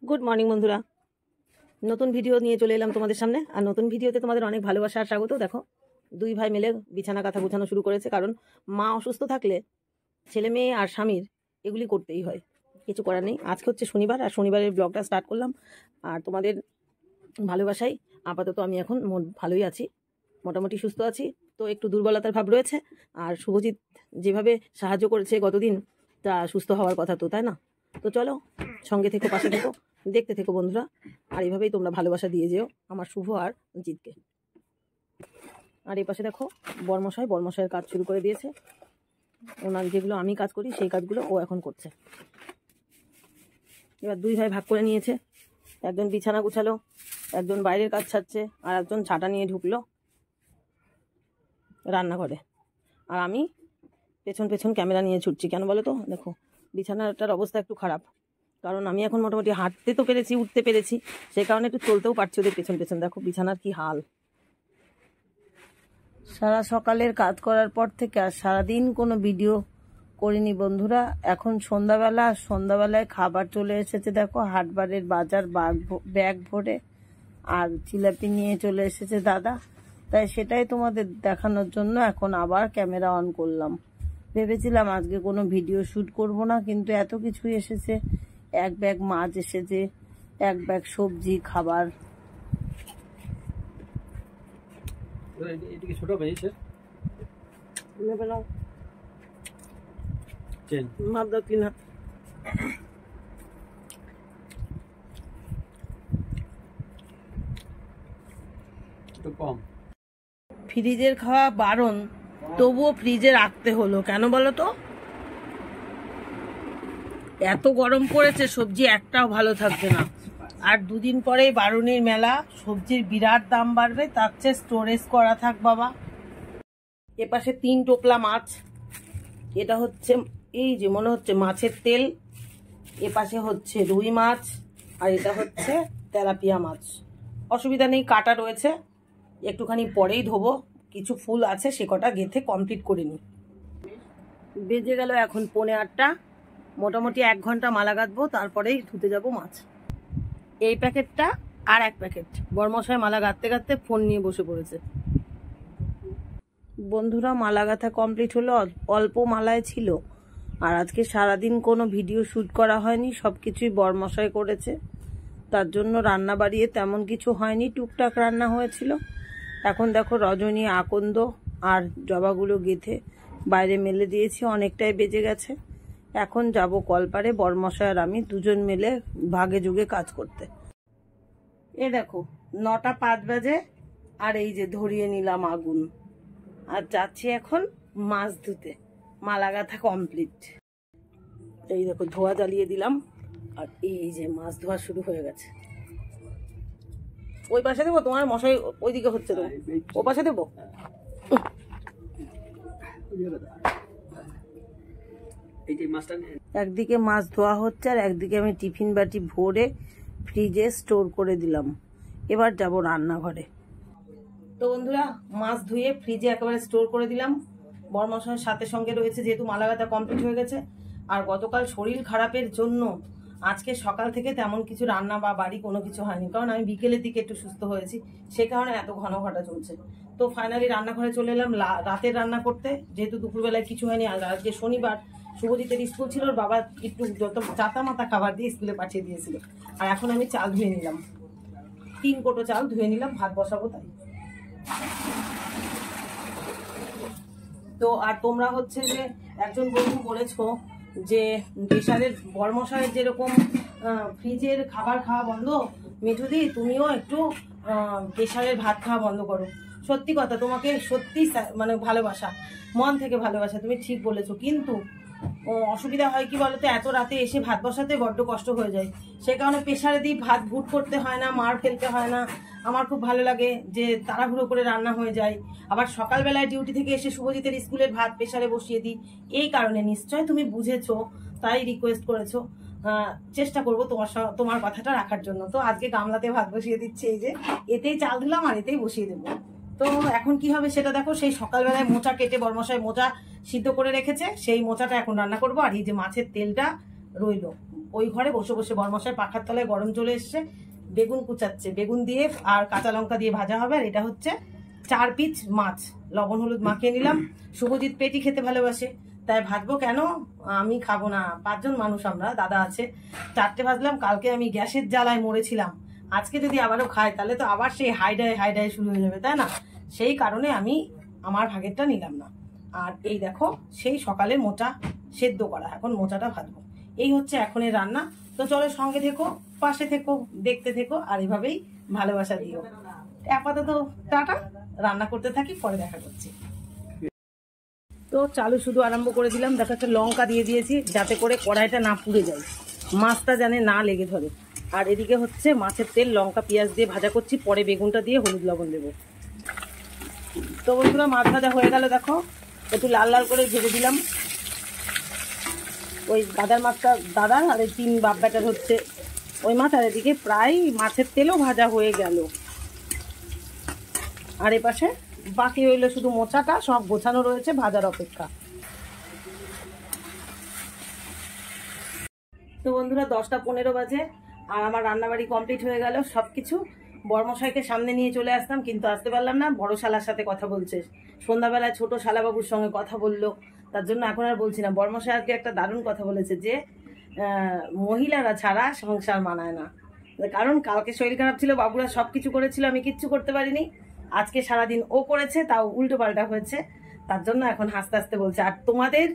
Good morning বন্ধুরা, নতুন video নিয়ে চলে এলাম তোমাদের সামনে। আর নতুন ভিডিওতে তোমাদের অনেক ভালোবাসা আর স্বাগত। দেখো, দুই ভাই মিলে বিছানা কাঁথা গোছানো শুরু করেছে, কারণ মা অসুস্থ থাকলে ছেলে মেয়ে আর স্বামীর এগুলি করতেই হয়, কিছু করার নেই। আজকে হচ্ছে শনিবার, আর শনিবারের ব্লগটা স্টার্ট করলাম। আর তোমাদের ভালোবাসাই আপাতত আমি এখন ভালোই আছি, মোটামুটি সুস্থ আছি। তো একটু দুর্বলতার ভাব রয়েছে, আর শুভজিৎ যেভাবে সাহায্য করেছে গতদিন, তা সুস্থ হওয়ার কথা তো, তাই না? তো চলো, সঙ্গে থেকো, পাশে থেকো, দেখতে থেকো বন্ধুরা। আর এইভাবেই তোমরা ভালোবাসা দিয়ে যেও আমার শুভ আর জিতকে। আর এই পাশে দেখো, বর্মশাইয়ের কাজ শুরু করে দিয়েছে। ওনার যেগুলো আমি কাজ করি সেই কাজগুলো ও এখন করছে। এবার দুই ভাই ভাগ করে নিয়েছে, একজন বিছানা গুছালো, একজন বাইরের কাজ ছাড়ছে, আর একজন ছাটা নিয়ে ঢুকলো রান্নাঘরে। আর আমি পেছন পেছন ক্যামেরা নিয়ে ছুটছি। কেন বলো তো? দেখো, বিছানাটার অবস্থা একটু খারাপ, কারণ আমি এখন মোটামুটি হাঁটতে তো পেরেছি, উঠতে পেরেছি, সেই কারণে একটু চলতেও পারছি ওদের পেছন পেছন। দেখো বিছানার কি হাল। সারা সকালের কাজ করার পর থেকে আর সারাদিন কোনো ভিডিও করিনি বন্ধুরা। এখন সন্ধ্যাবেলায় খাবার চলে এসেছে। দেখো, হাটবারের বাজার ব্যাগ ভরে, আর জিলাপি নিয়ে চলে এসেছে দাদা। তাই সেটাই তোমাদের দেখানোর জন্য এখন আবার ক্যামেরা অন করলাম। ভেবেছিলাম আজকে কোনো ভিডিও শ্যুট করব না, কিন্তু এত কিছুই এসেছে। এক ব্যাগ মাছ এসেছে, এক ব্যাগ সবজি, খাবার। ছোট পেয়েছে কম। ফ্রিজের খাওয়া বারণ, তবুও ফ্রিজে রাখতে হলো। কেন বলো তো? এত গরম পড়েছে, সবজি একটাও ভালো থাকবে না। আর দুদিন পরেই বারুনির মেলা, সবজির বিরাট দাম বাড়বে। তার চেয়ে স্টোরেজ করা থাক বাবা। এপাশে 3 টোপলা মাছ, এটা হচ্ছে এই যে মনে হচ্ছে মাছের তেল, এপাশে হচ্ছে রুই মাছ, আর এটা হচ্ছে তেলাপিয়া মাছ। অসুবিধা নেই, কাটা রয়েছে, একটুখানি পরেই ধোবো। কিছু ফুল আছে, সে কটা গেঁথে কমপ্লিট করে নিই। বেজে গেল এখন 8:45। মোটামুটি 1 ঘন্টা মালা গাঁথবো, তারপরেই ধুতে যাব মাছ। এই প্যাকেটটা আর এক প্যাকেট। বর্মশাই মালা গাঁথতে গাঁথতে ফোন নিয়ে বসে পড়েছে। বন্ধুরা, মালা গাঁথা কমপ্লিট হলো, অল্প মালায় ছিল। আর আজকে সারাদিন কোনো ভিডিও শ্যুট করা হয়নি, সব কিছুই বর্মশাই করেছে। তার জন্য রান্না বাড়িয়ে তেমন কিছু হয়নি, টুকটাক রান্না হয়েছিল। এখন দেখো, রজনী, আকন্দ আর জবাগুলো গেঁথে বাইরে মেলে দিয়েছি, অনেকটাই বেজে গেছে। এখন যাব কলপারে, বর্মশাই আর আমি দুজন মিলে ভাগে যুগে কাজ করতে। এ দেখো, 9টা 5 বাজে, আর এই যে ধরিয়ে নিলাম আগুন, আর যাচ্ছি এখন মাছ ধুতে। মালা গাঁথা কমপ্লিট। এই দেখো, ধোয়া জ্বালিয়ে দিলাম, আর এই যে মাছ ধোয়া শুরু হয়ে গেছে। ওই পাশে দেবো? তোমার মশাই ওইদিকে হচ্ছে তো, ও পাশে দেবো? একদিকে মাছ ধোয়া হচ্ছে, আর একদিকে আমি টিফিন বাটি ভরে ফ্রিজে স্টোর করে দিলাম। এবার যাব রান্নাঘরে। তো বন্ধুরা, মাছ ধুয়ে ফ্রিজে একেবারে স্টোর করে দিলাম। বর্মশাইয়ের সাথে সঙ্গে রয়েছে, যেহেতু মালা গাঁথা কমপ্লিট হয়ে গেছে। আর গতকাল শরীর খারাপের জন্য আজকে সকাল থেকে তেমন কিছু রান্না বা বাড়ি কোনো কিছু হয়নি, কারণ আমি বিকেলের দিকে একটু সুস্থ হয়েছি, সে কারণে এত ঘন ঘটা চলছে। তো ফাইনালি রান্নাঘরে চলে এলাম রাতের রান্না করতে, যেহেতু দুপুরবেলায় কিছু হয়নি। আর আজকে শনিবার, শুভজিতের স্কুল ছিল, বাবা একটু যত চাতা মাতা খাবার দিয়ে স্কুলে পাঠিয়ে দিয়েছিল। আর এখন আমি চাল ধুয়ে নিলাম, 3 কোটো চাল ধুয়ে নিলাম, ভাত বসাবো তাই। তো আর তোমরা হচ্ছে যে একজন বন্ধু বলেছো যে প্রেশারের বর্মশাইয়ের যেরকম ফ্রিজের খাবার খাওয়া বন্ধ, মিঠুদি তুমিও একটু প্রেশারের ভাত খাওয়া বন্ধ করো। সত্যি কথা, তোমাকে সত্যি মানে ভালোবাসা, মন থেকে ভালোবাসা, তুমি ঠিক বলেছো। কিন্তু অসুবিধা হয় কি বলতো, এত রাতে এসে ভাত বসাতে বড্ড কষ্ট হয়ে যায়। সে কারণে প্রেশারে দিই, ভাত ভুট করতে হয় না, মার ফেলতে হয় না। আমার খুব ভালো লাগে যে তাড়াহুড়ো করে রান্না হয়ে যায়। আবার সকালবেলায় ডিউটি থেকে এসে শুভজিতের স্কুলের ভাত প্রেশারে বসিয়ে দিই। এই কারণে নিশ্চয় তুমি বুঝেছো, তাই রিকোয়েস্ট করেছো। চেষ্টা করবো তোমার কথাটা রাখার জন্য। তো আজকে গামলাতে ভাত বসিয়ে দিচ্ছি, এই যে এতেই চাল দিলাম আর এতেই বসিয়ে দেবো। তো এখন কি হবে সেটা দেখো। সেই সকালবেলায় মোচা কেটে বর্মশাই মোচা সিদ্ধ করে রেখেছে, সেই মোচাটা এখন রান্না করবো। আর এই যে মাছের তেলটা রইলো। ওই ঘরে বসে বসে বরমশাই পাখার তলায় গরম চলে এসছে, বেগুন কুচাচ্ছে, বেগুন দিয়ে আর কাঁচা লঙ্কা দিয়ে ভাজা হবে। আর এটা হচ্ছে 4 পিস মাছ, লবণ হলুদ মাখিয়ে নিলাম। শুভজিৎ পেটি খেতে ভালোবাসে, তাই ভাজবো কেন, আমি খাবো না, 5 জন মানুষ আমরা, দাদা আছে। 4টে ভাজলাম। কালকে আমি গ্যাসের জ্বালায় মরেছিলাম, আজকে যদি আবারও খাই তাহলে তো আবার সেই হাইডাই শুরু হয়ে যাবে, তাই না? সেই কারণে আমি আমার ভাগেরটা নিলাম না। আর এই দেখো সেই সকালে মোচা সেদ্ধ করা, এখন মোচাটা ভাজবো। এই হচ্ছে এখনের রান্না। তো চলো সঙ্গে থেকো, পাশে থেকো, দেখতে থেকো, আর এভাবেই ভালোবাসা দিও। আপাতত টাটা, রান্না করতে থাকি, পরে দেখা করছি। তো চালু শুধু আরম্ভ করে দিলাম। দেখো একটা লঙ্কা দিয়ে দিয়েছি যাতে করে কড়াইটা না পুড়ে যায়, মাছটা জানে না লেগে ধরে। আর এদিকে হচ্ছে মাছের তেল, লঙ্কা পেঁয়াজ দিয়ে ভাজা করছি, পরে বেগুনটা দিয়ে হলুদ লবণ দেবো। তো বন্ধুরা মাছ ভাজা হয়ে গেল, দেখো একটু লাল লাল করে ভেজে দিলাম। ওই গাদার মাছটা দাদার, আর এই 3 বাপ ব্যাটার হচ্ছে ওই মাছ। আর এদিকে প্রায় মাছের তেলও ভাজা হয়ে গেল। আর এপাশে বাকি হইলো শুধু মোচাটা, সব গোছানো রয়েছে, ভাজার অপেক্ষা। তো বন্ধুরা 10টা 15 বাজে, আর আমার রান্নাবাড়ি কমপ্লিট হয়ে গেল সবকিছু। বর্মশাইকে সামনে নিয়ে চলে আসতাম, কিন্তু আসতে পারলাম না, বড় শালার সাথে কথা বলছে। সন্ধ্যাবেলায় ছোট শালাবাবুর সঙ্গে কথা বললো, তার জন্য এখন আর বলছি না। বর্মশাই আজকে একটা দারুণ কথা বলেছে যে মহিলারা ছাড়া সংসার মানায় না। কারণ কালকে শরীর খারাপ ছিল, বাবুরা সবকিছু করেছিল, আমি কিচ্ছু করতে পারিনি। আজকে সারাদিন ও করেছে, তাও উল্টো পাল্টা হয়েছে, তার জন্য এখন হাসতে হাসতে বলছে। আর তোমাদের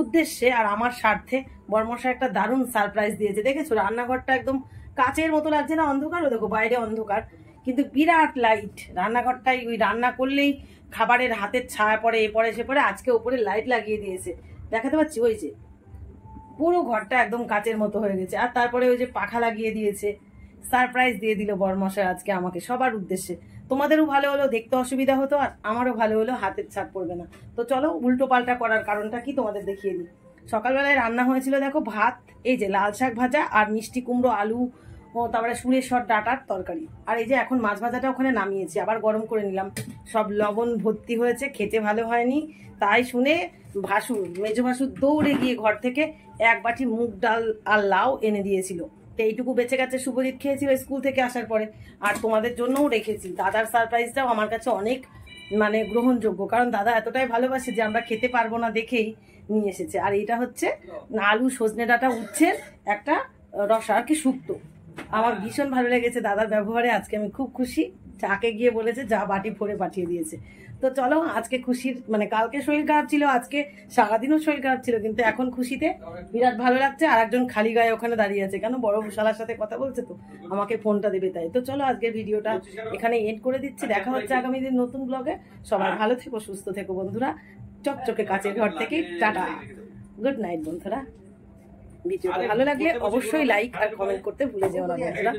উদ্দেশ্যে আর আমার স্বার্থে বর্মশাই একটা দারুণ সারপ্রাইজ দিয়েছে। দেখেছো রান্নাঘরটা একদম কাচের মতো লাগছে না, অন্ধকার, ও দেখো বাইরে অন্ধকার, কিন্তু বিরাট লাইট। রান্নাঘরটাই ওই রান্না করলেই খাবারের হাতের ছায়া পড়ে, এ পড়ে সে পড়ে, আজকে ওপরে লাইট লাগিয়ে দিয়েছে, দেখাতে পাচ্ছি, ওই যে পুরো ঘরটা একদম কাচের মতো হয়ে গেছে। আর তারপরে ওই যে পাখা লাগিয়ে দিয়েছে, সারপ্রাইজ দিয়ে দিল বরমশাই আজকে আমাকে সবার উদ্দেশ্যে। তোমাদেরও ভালো হলো, দেখতে অসুবিধা হতো, আর আমারও ভালো হলো, হাতের ছাপ পড়বে না। তো চলো উল্টো পাল্টা করার কারণটা কি তোমাদের দেখিয়ে দিই। সকালবেলায় রান্না হয়েছিল দেখো ভাত, এই যে লাল শাক ভাজা, আর মিষ্টি কুমড়ো আলু, ও তারপরে সুরেশ্বর ডাটার তরকারি। আর এই যে এখন মাছ ভাজাটা ওখানে নামিয়েছি, আবার গরম করে নিলাম। সব লবণ ভর্তি হয়েছে, খেতে ভালো হয়নি, তাই শুনে ভাসুর, মেজো ভাসুর দৌড়ে গিয়ে ঘর থেকে 1 বাটি মুগ ডাল আর লাউ এনে দিয়েছিল। তো এইটুকু বেঁচে গেছে, শুভজিৎ খেয়েছিল স্কুল থেকে আসার পরে। আর তোমাদের জন্যও রেখেছি। দাদার সারপ্রাইজটাও আমার কাছে অনেক মানে গ্রহণযোগ্য, কারণ দাদা এতটাই ভালোবাসে যে আমরা খেতে পারবো না দেখেই নিয়ে এসেছে। আর এইটা হচ্ছে আলু সজনে ডাঁটা উচ্ছের একটা রসা, আর কি শুক্তো। আমার ভীষণ ভালো লেগেছে দাদার ব্যবহারে, আজকে আমি খুব খুশি। চাকে গিয়ে বলেছে যা বাটি ভরে পাঠিয়ে দিয়েছে। তো চলো আজকে খুশির মানে কালকে শরীর খারাপ ছিল, আজকে সারাদিনও শরীর খারাপ ছিল, কিন্তু এখন খুশিতে বিরাট ভালো লাগছে। আর একজন খালি গায়ে ওখানে দাঁড়িয়ে আছে, কেন বড় শালার সাথে কথা বলছে, তো আমাকে ফোনটা দেবে তাই। তো চলো আজকের ভিডিওটা এখানে এন্ড করে দিচ্ছি, দেখা হচ্ছে আগামী দিন নতুন ব্লগে। সবাই ভালো থেকো, সুস্থ থেকো বন্ধুরা, চকচকে কাচের ঘর থেকে টাটা, গুড নাইট বন্ধুরা। ভিডিওটা ভালো লাগলে অবশ্যই লাইক আর কমেন্ট করতে ভুলে যেও না বন্ধুরা।